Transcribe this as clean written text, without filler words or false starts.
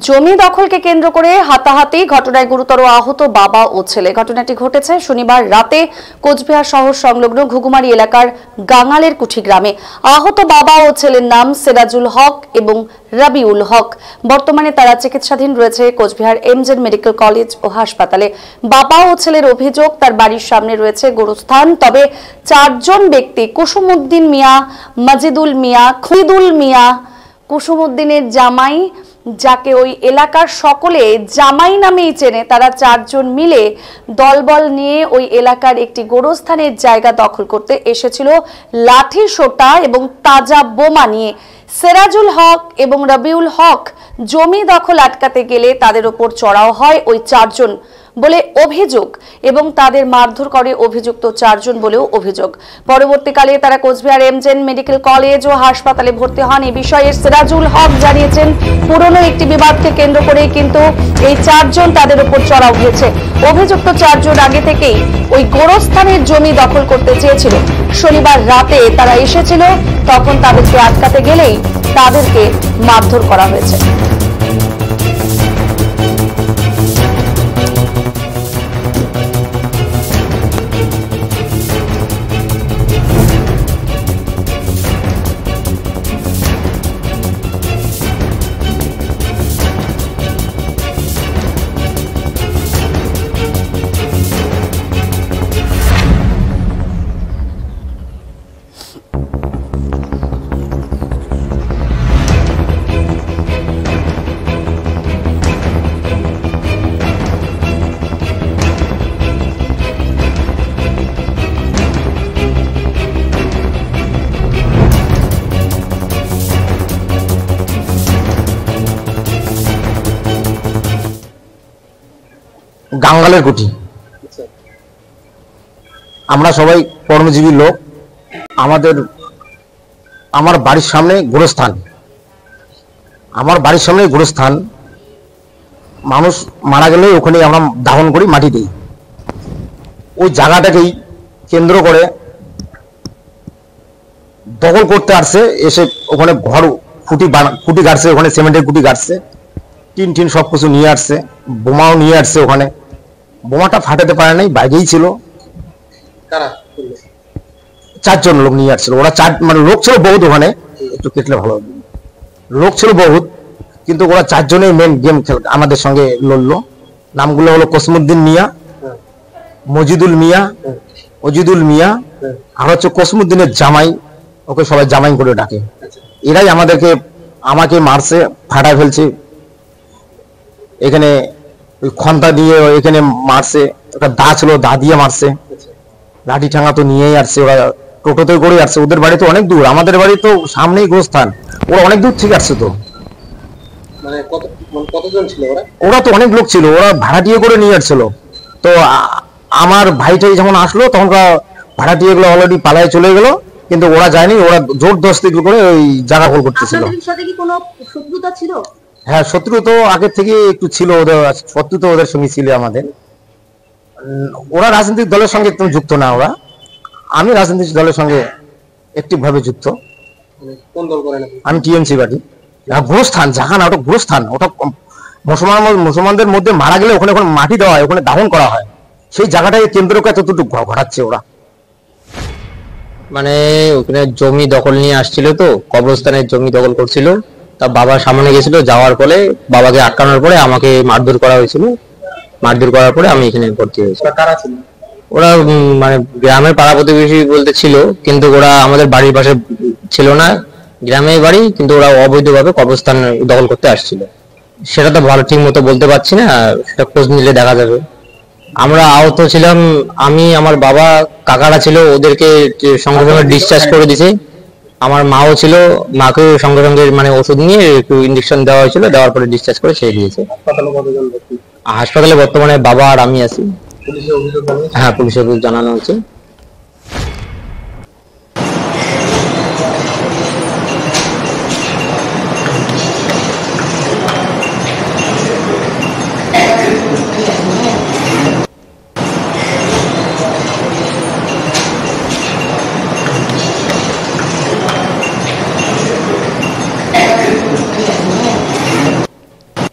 জমি দখলকে কেন্দ্র করে হাতাহাতি, ঘটনায় গুরুতর আহত বাবা ও ছেলে। ঘটনাটি ঘটেছে শনিবার রাতে কোচবিহার শহর সংলগ্ন ঘুঘুমারি এলাকার গাঙালের কুঠি গ্রামে। আহত বাবা ও ছেলের নাম সেরাজুল হক এবং রাবিউল হক। বর্তমানে তারা চিকিৎসাধীন রয়েছে কোচবিহার এমজেড মেডিকেল কলেজ ও হাসপাতালে। বাবা ও ছেলের অভিযোগ, তার বাড়ির সামনে রয়েছে গোরস্থান। তবে চারজন ব্যক্তি, কুসুমউদ্দিন মিয়া, মাজিদুল মিয়া, খুইদুল মিয়া, কুসুমউদ্দিনের জামাই, যাকে ওই এলাকার সকলে জামাই নামেই চেনে, তারা চারজন মিলে দলবল নিয়ে ওই এলাকার একটি গোরস্থানের জায়গা দখল করতে এসেছিল লাঠি সোটা এবং তাজা বোমা নিয়ে। সেরাজুল হক এবং রাবিউল হক জমি দখল আটকাতে গেলে তাদের ওপর চড়াও হয় ওই চারজন বলে অভিযোগ এবং তাদের মারধর করে অভিযুক্ত চারজন বলেও অভিযোগ। পরবর্তীকালে তারা কোচবিহার এমজেড মেডিকেল কলেজ ও হাসপাতালে ভর্তি হন। এই বিষয়ে সেরাজুল হক জানিয়েছেন, পুরনো একটি বিবাদকে কেন্দ্র করে কিন্তু এই চারজন তাদের উপর চড়াও হয়েছে। অভিযুক্ত চারজন আগে থেকেই ওই গোরস্থানের জমি দখল করতে চেয়েছিল। শনিবার রাতে তারা এসেছিল, তখন তাদেরকে আটকাতে গেলেই তাদেরকে মারধর করা হয়েছে। গাঙ্গালের কুঠি, আমরা সবাই কর্মজীবী লোক। আমার বাড়ির সামনে গোরস্থান, মানুষ মারা গেলে ওখানে আমরা দাফন করি, মাটি দিই। ওই জায়গাটাকেই কেন্দ্র করে দখল করতে আসছে, এসে ওখানে ঘর খুঁটি গাড়ছে, ওখানে সিমেন্টের খুঁটি গাড়ছে, টিন সবকিছু নিয়ে আসছে, বোমাও নিয়ে আসছে। ওখানে বোমাটা ফাটাতে পারে নাই, বাইরেই ছিল। চারজন লোক নিয়ে আসছিল। ওরা লোক ছিল বহুত, ওখানে একটু কেটলে ভালো, লোক ছিল বহুত, কিন্তু ওরা চারজনেই মেন গেম খেল আমাদের সঙ্গে লড়লো। নামগুলো হলো কুসুমউদ্দিন মিয়া, মজিদুল মিয়া, অজিদুল মিয়া, আর হচ্ছে কুসুমউদ্দিনের জামাই, ওকে সবাই জামাই করে ডাকে। এরাই আমাকে মারছে, ফাটায় ফেলছে। এখানে ওই খন্তা দিয়ে এখানে মারছে, একটা দা ছিল, দা দিয়ে মারছে। লাঠি ঠাঙ্গা তো নিয়েই আসছে, ওরা টোটোতে করে আসছে। ওদের বাড়ি তো অনেক দূর, আমাদের বাড়ি তো সামনেই গোরস্থান, ওরা অনেক দূর থেকে আসছে। তো কতজন ছিল ওরা তো অনেক লোক ছিল, ওরা ভাড়াটিয়ে করে নিয়ে আসছিল। তো আমার ভাইটাই যখন আসলো, তখন ভাড়াটিয়ে গুলো অলরেডি পালায় চলে গেল, কিন্তু ওরা যায়নি। ওরা জোর দস্তি করে ওই জায়গা গোল করতেছিল। হ্যাঁ, শত্রু তো আগের থেকে একটু ছিল, ওদের শত্রু তো ওদের সঙ্গে ছিল আমাদের। ওরা রাজনৈতিক দলের সঙ্গে একদম যুক্ত না, আমি রাজনৈতিক দলের সঙ্গে একটিভ ভাবে যুক্ত। আমি টিএমসি পার্টি। গোরস্থান জায়গা না, ওটা গোরস্থান। ওটা মুসলমানদের মধ্যে মারা গেলে ওখানে মাটি দেওয়া হয়, ওখানে দাফন করা হয়। সেই জায়গাটাকে কেন্দ্র করে এতটুকু ঘটাচ্ছে ওরা। মানে ওখানে জমি দখল নিয়ে আসছিল, তো কবরস্থানের জমি দখল করছিল। তা বাবার সামনে গেছিল, যাওয়ার পরে বাবাকে আটকানোর পরে আমাকে মারধর করা হয়েছিল। মারধর করার পরে আমি এখানে ভর্তি হয়েছি। ওরা মানে গ্রামের পাড়া প্রতিবেশী বলতে ছিল, কিন্তু ওরা আমাদের বাড়ির পাশে ছিল না, গ্রামের বাড়ি, কিন্তু ওরা অবৈধভাবে কবরস্থান দখল করতে আসছিল। সেটা তো ভালো ঠিক মতো বলতে পারছি না, সেটা খোঁজ নিলে দেখা যাবে। আমরা আহত ছিলাম, আমি, আমার বাবা, কাকারা ছিল, ওদেরকে সঙ্গে সঙ্গে ডিসচার্জ করে দিয়েছে। আমার মাও ছিল, মাকে সঙ্গে সঙ্গে মানে ওষুধ নিয়ে একটু ইঞ্জেকশন দেওয়া হয়েছিল, দেওয়ার পরে ডিসচার্জ করে ছেড়ে দিয়েছে। হাসপাতালে বর্তমানে বাবা আর আমি আছি। হ্যাঁ, পুলিশের অভিযোগ জানানো হয়েছে।